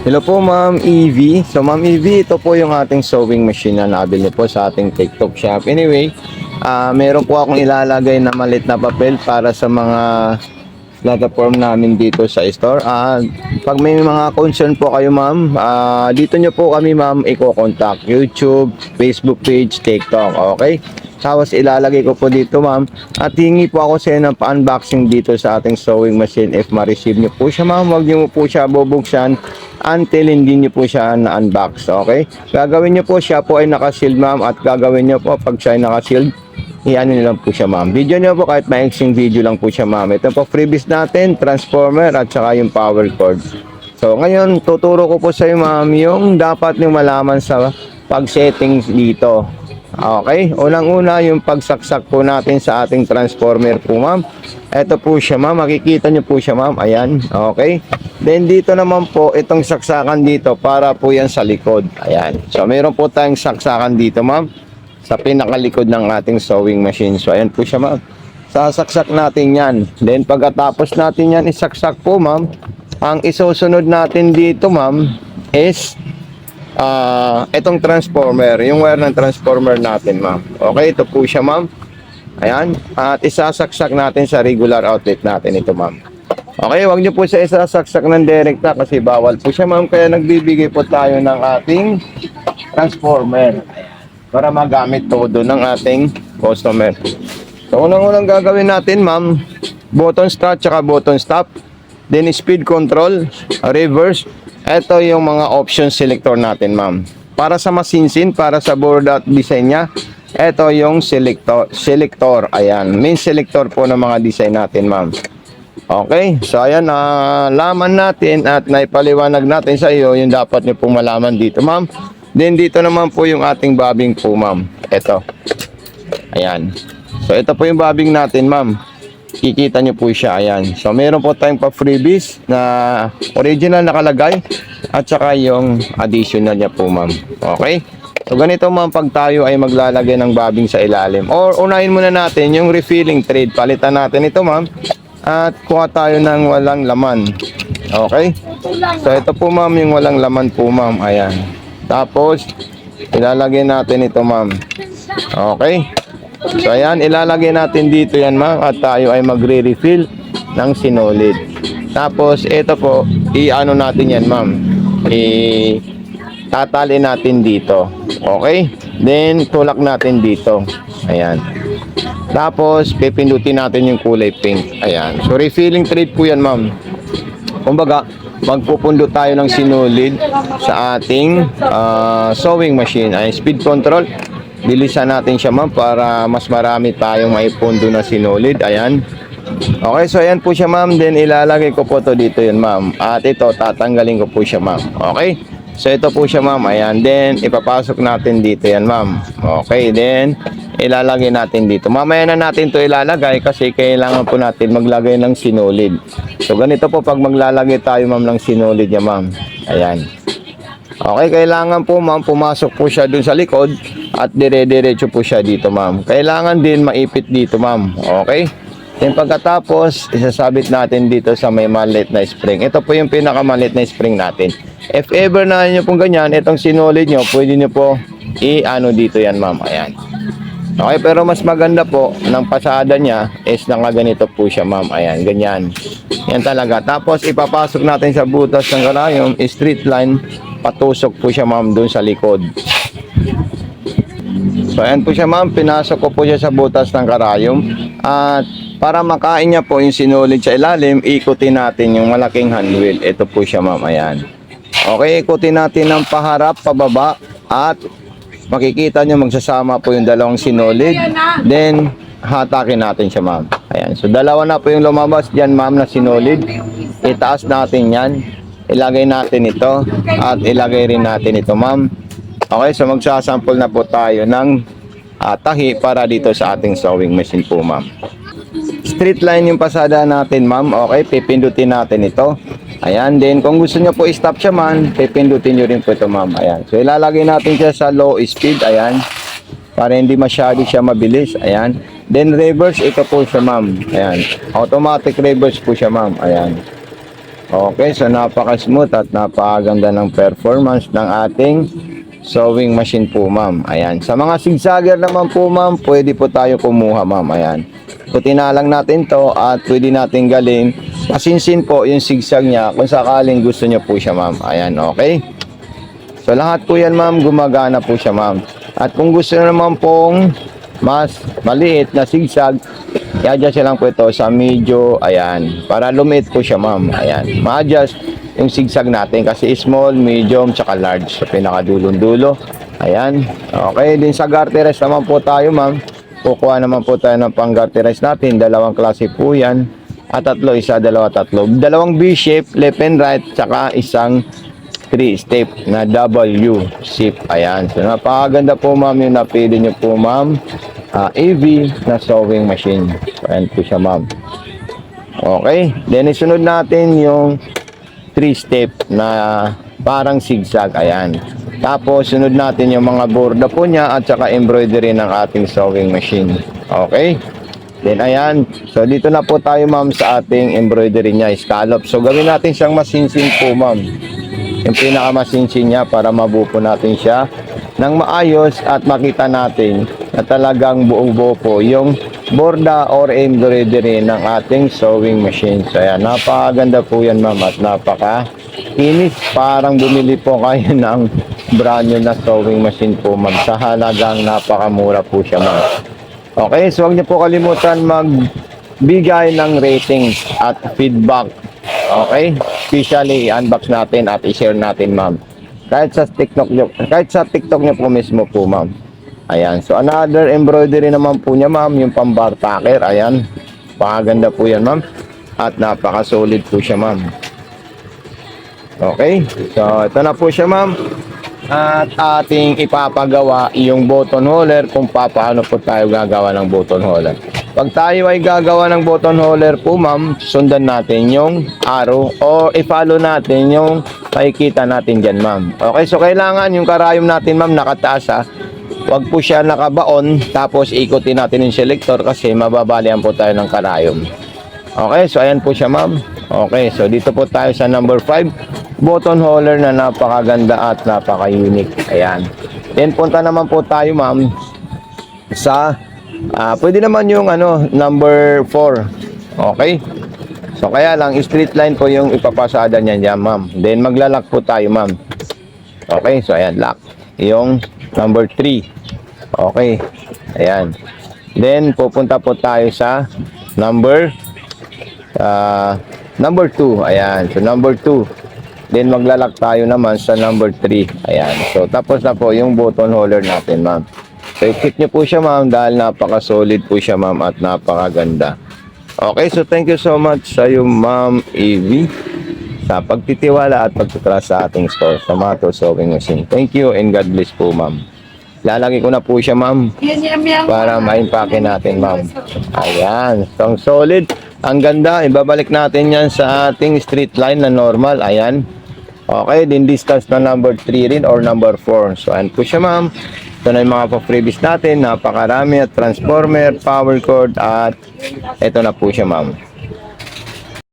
Hello po Ma'am Evie. So Ma'am Evie, ito po yung ating sewing machine na nabili po sa ating TikTok shop. Anyway, meron po akong ilalagay na malit na papel para sa mga platform namin dito sa store. Pag may mga concern po kayo ma'am, dito nyo po kami ma'am i-contact. YouTube, Facebook page, TikTok. Okay? Tapos ilalagay ko po dito ma'am. At hingi po ako sa inyo ng pa-unboxing dito sa ating sewing machine. If ma-receive nyo po siya ma'am, huwag nyo po siya bubuksan until hindi nyo po siya na-unbox. Okay? Gagawin nyo po siya po ay naka-shield ma'am. At gagawin nyo po pag siya ay naka-shield, i-ano nyo lang po siya ma'am. Video nyo po kahit maiksing video lang po siya ma'am. Ito po freebies natin, transformer at saka yung power cord. So ngayon tuturo ko po sa iyo ma'am yung dapat nyo malaman sa pag-settings dito. Okay, unang-una yung pagsaksak po natin sa ating transformer po ma'am. Ito po siya ma'am, makikita nyo po siya ma'am, ayan, okay. Then dito naman po, itong saksakan dito para po yan sa likod, ayan. So meron po tayong saksakan dito ma'am, sa pinakalikod ng ating sewing machine. So ayan po siya ma'am, sasaksak natin yan. Then pagkatapos natin yan isaksak po ma'am, ang isusunod natin dito ma'am is itong transformer, yung wire ng transformer natin ma'am. Okay, ito po siya ma'am. Ayan, at isasaksak natin sa regular outlet natin ito ma'am. Okay, wag nyo po siya isasaksak ng direkta kasi bawal po siya ma'am. Kaya nagbibigay po tayo ng ating transformer para magamit todo ng ating customer. So unang-unang gagawin natin ma'am, button start tsaka button stop, then speed control, reverse. Ito yung mga option selector natin ma'am. Para sa masinsin, para sa board at design nya, ito yung selector. Ayan, main selector po ng mga design natin ma'am. Okay, so ayan, laman natin at naipaliwanag natin sa iyo yung dapat nyo pong malaman dito ma'am. Then dito naman po yung ating bobbing po ma'am. Ito, ayan. So ito po yung bobbing natin ma'am. Kikita nyo po siya, ayan. So meron po tayong pa freebies na original nakalagay at saka yung additional niya po ma'am. Okay, so ganito ma'am, pag tayo ay maglalagay ng bobbing sa ilalim, or unahin muna natin yung refilling thread, palitan natin ito ma'am at kuha tayo ng walang laman. Okay, so ito po ma'am yung walang laman po ma'am, ayan. Tapos ilalagay natin ito ma'am. Okay, so ayan, ilalagay natin dito yan ma'am at tayo ay magre-refill ng sinulid. Tapos ito po, i-ano natin yan ma'am, tatali natin dito. Okay, then tulak natin dito, ayan. Tapos pipindutin natin yung kulay pink, ayan. So refilling thread po yan ma'am. Kumbaga magpupundot tayo ng sinulid sa ating sewing machine. Ay speed control, bilisan natin siya ma'am para mas marami tayong maipundo na sinulid. Ayan. Okay, so ayan po siya ma'am. Then ilalagay ko po to dito yun ma'am. At ito tatanggalin ko po siya ma'am. Okay, so ito po siya ma'am. Ayan, then ipapasok natin dito yan ma'am. Okay, then ilalagay natin dito. Mamaya na natin to ilalagay kasi kailangan po natin maglagay ng sinulid. So ganito po pag maglalagay tayo ma'am ng sinulid niya ma'am. Ayan. Okay, kailangan po ma'am pumasok po siya dun sa likod at dire-diretso po siya dito ma'am. Kailangan din maipit dito ma'am. Okay, then pagkatapos isasabit natin dito sa may maliit na spring. Ito po yung pinakamaliit na spring natin. If ever na nyo pong ganyan, itong sinulid nyo, pwede nyo po i-ano dito yan ma'am. Ayan. Okay, pero mas maganda po ng pasada niya is nakaganito po siya ma'am. Ayan, ganyan. Yan talaga. Tapos ipapasok natin sa butas ng karayom, straight line, patusok po siya ma'am dun sa likod. So ayan po siya ma'am, pinasok ko po siya sa butas ng karayom. At para makain niya po yung sinulid sa ilalim, ikutin natin yung malaking handwheel. Ito po siya ma'am, ayan. Okay, ikutin natin ng paharap, pababa, at makikita nyo magsasama po yung dalawang sinulid. Then hatakin natin siya ma'am. Ayan, so dalawa na po yung lumabas dyan ma'am na sinulid. Itaas natin yan, ilagay natin ito at ilagay rin natin ito ma'am. Okay, so magsasample na po tayo ng tahi para dito sa ating sewing machine po ma'am. Straight line yung pasada natin ma'am. Okay, pipindutin natin ito. Ayan, then kung gusto nyo po i-stop siya man, pipindutin nyo rin po ito ma'am. Ayan, so ilalagay natin siya sa low speed. Ayan, para hindi masyado siya mabilis. Ayan, then reverse, ito po siya ma'am. Ayan, automatic reverse po siya ma'am. Ayan, Okay, so napaka-smooth at napakaganda ng performance ng ating sewing machine po, ma'am. Ayan. Sa mga zigzagger naman po, ma'am, pwede po tayo kumuha, ma'am. Ayan. Putin na lang natin to at pwede natin galing. Masinsin po yung zigzag niya kung sakaling gusto niyo po siya, ma'am. Ayan, okay. So lahat po yan, ma'am, gumagana po siya, ma'am. At kung gusto niyo naman pong mas maliit na zigzag, i-adjust lang po ito sa medyo, ayan, para lumiit po siya, ma'am. Ayan, ma-adjust yung zigzag natin kasi small, medium, tsaka large. So pinakadulong-dulo. Ayan, okay. Din sa garterize naman po tayo, ma'am. Kukuha naman po tayo ng pang garterize natin. Dalawang klase po yan. At tatlo, isa, dalawa, tatlo. Dalawang V-shape, left and right, tsaka isang 3-step na W shape. Ayan. So napakaganda po, ma'am, yung napili nyo po, ma'am. AV na sewing machine. So, ayan po siya, ma'am. Okay. Then isunod natin yung 3-step na parang zigzag. Ayan. Tapos sunod natin yung mga borda po niya at saka embroidery ng ating sewing machine. Okay. Then ayan. So dito na po tayo, ma'am, sa ating embroidery niya, scallop. So gawin natin siyang masinsin po, ma'am. Yung pinakamasinsin niya para mabuo natin siya ng maayos at makita natin na talagang buong-buo po yung borda or embroidery ng ating sewing machine. So ayan, napakaganda po yan, ma'am, at napaka-inis. Parang bumili po kayo ng brand new na sewing machine po, ma'am, sa halagang napakamura po siya, ma'am. Okay, so huwag niyo po kalimutan magbigay ng ratings at feedback. Okay, especially i-unbox natin at i-share natin, ma'am. Kahit sa TikTok niyo po mismo po, ma'am. Ayan, so another embroidery naman po niya, ma'am, yung pambar tacker. Ayan, pakaganda po yan, ma'am. At napaka-solid po siya, ma'am. Okay, so ito na po siya, ma'am. At ating ipapagawa yung button holder kung paano po tayo gagawa ng button holder. Pag tayo ay gagawa ng button holder po, ma'am, sundan natin yung arrow o i-follow natin yung makikita natin dyan, ma'am. Okay, so kailangan yung karayom natin, ma'am, nakataas, ha. Huwag po siya nakabaon, tapos ikutin natin yung selector kasi mababalian po tayo ng karayom. Okay, so ayan po siya, ma'am. Okay, so dito po tayo sa number 5. Button holder na napakaganda at napaka-unique. Ayan. Then punta naman po tayo, ma'am, sa pwede naman yung number 4. Okay? So kaya lang straight line po yung ipapasada niyan dyan, ma'am. Then maglalak po tayo, ma'am. Okay? So ayan, lock. Yung number 3. Okay. Ayan. Then pupunta po tayo sa number 2. Ayan. So number 2. Then maglalak tayo naman sa number 3. Ayan. So tapos na po yung button holder natin, ma'am. So i-keep nyo po siya, ma'am, dahil napaka-solid po siya, ma'am, at napakaganda. Okay, so thank you so much sa iyo, ma'am Evie, sa pagtitiwala at pagtutrust sa ating store, sa Mato Sewing Machine. Thank you and God bless po, ma'am. Lalagay ko na po siya, ma'am, para ma-impake natin, ma'am. Ayan. So solid. Ang ganda. Ibabalik natin yan sa ating straight line na normal. Ayan. Okay. Din distance na number 3 rin or number 4. So ayan po siya, ma'am. Ito na yung mga pa-freebies natin. Napakarami at transformer, power cord, at ito na po siya, ma'am.